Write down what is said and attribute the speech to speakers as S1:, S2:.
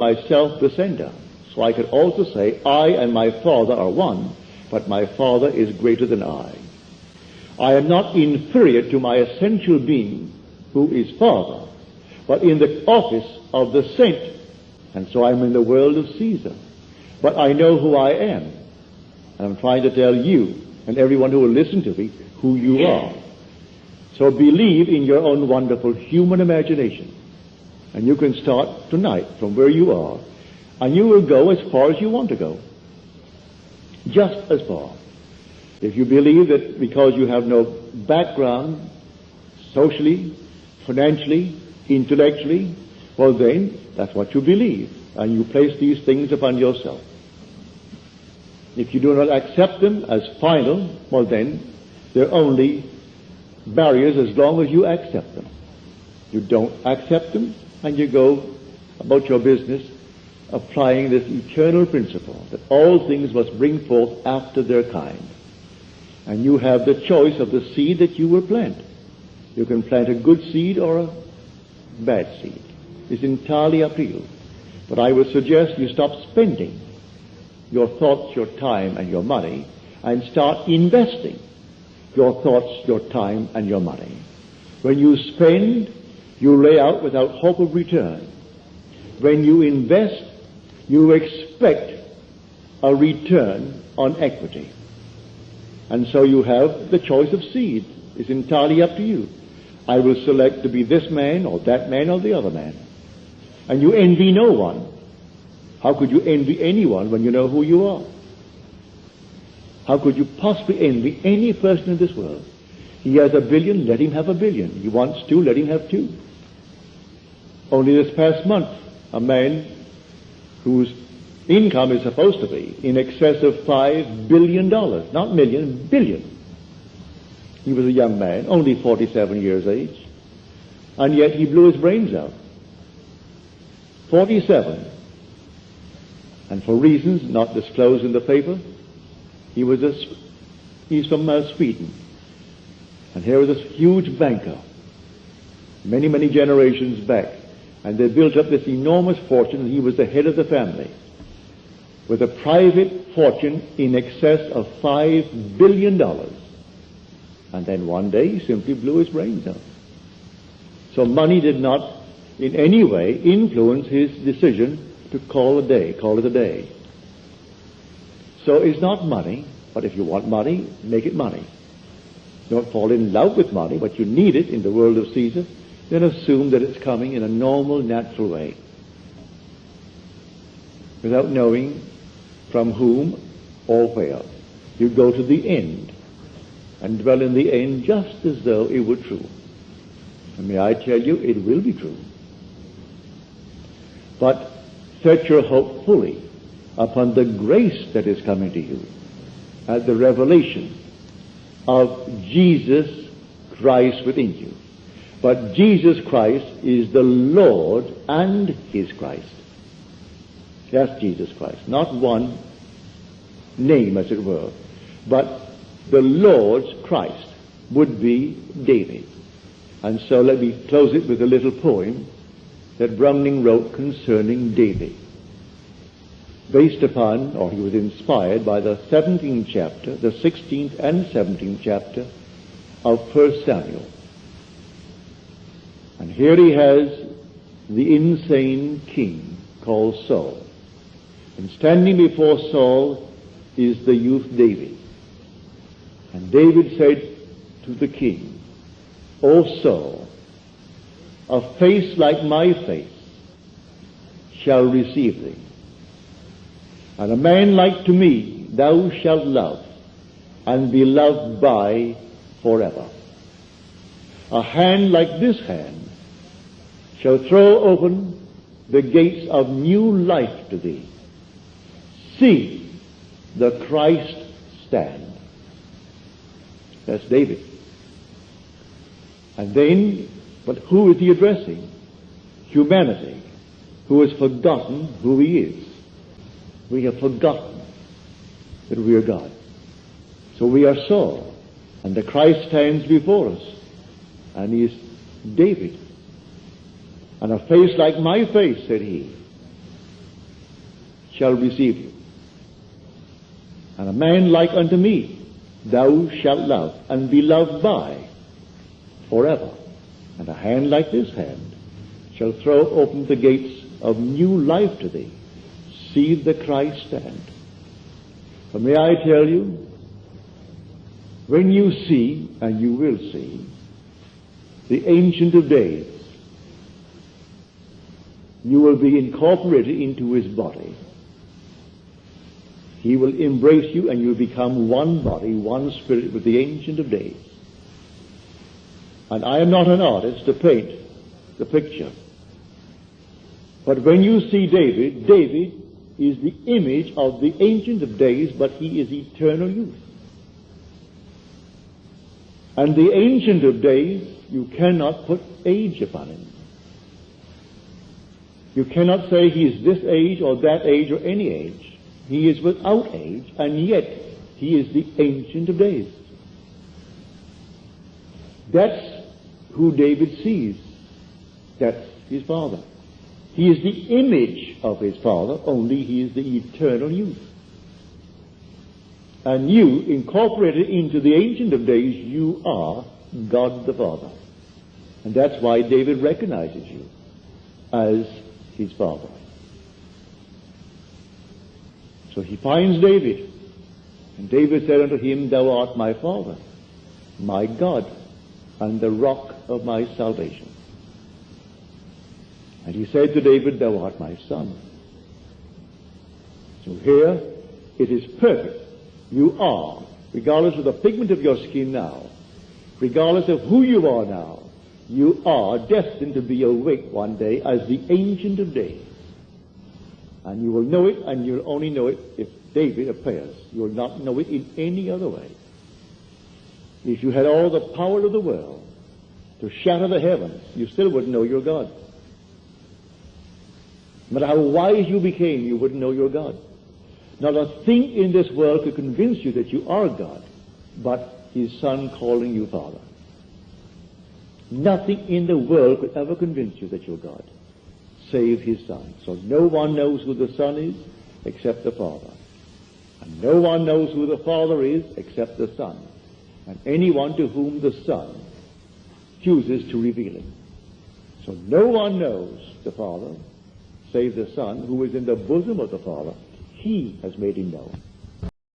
S1: myself the sender. So I could also say, I and my Father are one, but my Father is greater than I. I am not inferior to my essential being, who is Father, but in the office of the sent. And so I'm in the world of Caesar. But I know who I am. And I'm trying to tell you and everyone who will listen to me who you are. So believe in your own wonderful human imagination. And you can start tonight from where you are. And you will go as far as you want to go. Just as far. If you believe that because you have no background, socially, financially, intellectually, well then, that's what you believe. And you place these things upon yourself. If you do not accept them as final, well then, they're only barriers as long as you accept them. You don't accept them, and you go about your business applying this eternal principle that all things must bring forth after their kind. And you have the choice of the seed that you will plant. You can plant a good seed or a bad seed. It's entirely up to you. But I would suggest you stop spending your thoughts, your time, and your money, and start investing your thoughts, your time, and your money. When you spend, you lay out without hope of return. When you invest, you expect a return on equity. And so you have the choice of seed. It's entirely up to you. I will select to be this man or that man or the other man. And you envy no one. How could you envy anyone when you know who you are? How could you possibly envy any person in this world? He has $1 billion, let him have $1 billion. He wants 2, let him have 2. Only this past month, a man whose income is supposed to be in excess of $5 billion, not million, billion. He was a young man, only 47 years age, and yet he blew his brains out. 47. And for reasons not disclosed in the paper, he's from Sweden. And here was this huge banker, many, many generations back, and they built up this enormous fortune, and he was the head of the family, with a private fortune in excess of $5 billion. And then one day he simply blew his brains out. So money did not in any way influence his decision to call it a day. So it's not money, but if you want money, make it money. Don't fall in love with money, but you need it in the world of Caesar, then assume that it's coming in a normal, natural way, without knowing from whom or where. You go to the end and dwell in the end just as though it were true. And may I tell you, it will be true. But set your hope fully upon the grace that is coming to you at the revelation of Jesus Christ within you. But Jesus Christ is the Lord and His Christ. That's Jesus Christ. Not one name, as it were, but the Lord's Christ would be David. And so let me close it with a little poem that Browning wrote concerning David, based upon, or he was inspired by the 17th chapter, the 16th and 17th chapter of 1 Samuel. And here he has the insane king called Saul. And standing before Saul is the youth David. And David said to the king, O Saul, a face like my face shall receive thee. And a man like to me thou shalt love, and be loved by forever. A hand like this hand shall throw open the gates of new life to thee. See the Christ stand. That's David. And then, but who is he addressing? Humanity, who has forgotten who he is. We have forgotten that we are God. So we are Saul, and the Christ stands before us, and he is David. And a face like my face, said he, shall receive you. And a man like unto me thou shalt love, and be loved by forever. And a hand like this hand shall throw open the gates of new life to thee. See the Christ stand. For may I tell you, when you see, and you will see, the Ancient of Days, you will be incorporated into his body. He will embrace you, and you will become one body, one spirit with the Ancient of Days. And I am not an artist to paint the picture. But when you see David, David is the image of the Ancient of Days, but he is eternal youth. And the Ancient of Days, you cannot put age upon him. You cannot say he is this age or that age or any age. He is without age, and yet he is the Ancient of Days. That's who David sees. That's his father. He is the image of his father, only he is the eternal youth. And you, incorporated into the Ancient of Days, you are God the Father. And that's why David recognizes you as his father. So he finds David, and David said unto him, Thou art my father, my God, and the rock of my salvation. And he said to David, Thou art my son. So here it is perfect. You are, regardless of the pigment of your skin now, regardless of who you are now, you are destined to be awake one day as the Ancient of Days. And you will know it, and you'll only know it if David appears. You will not know it in any other way. If you had all the power of the world to shatter the heavens, you still wouldn't know your God. No matter how wise you became, you wouldn't know your God. Not a thing in this world could convince you that you are God, but his Son calling you Father. Nothing in the world could ever convince you that you're God, save his Son. So no one knows who the Son is except the Father. And no one knows who the Father is except the Son. And anyone to whom the Son chooses to reveal him. So no one knows the Father save the Son, who is in the bosom of the Father. He has made him known.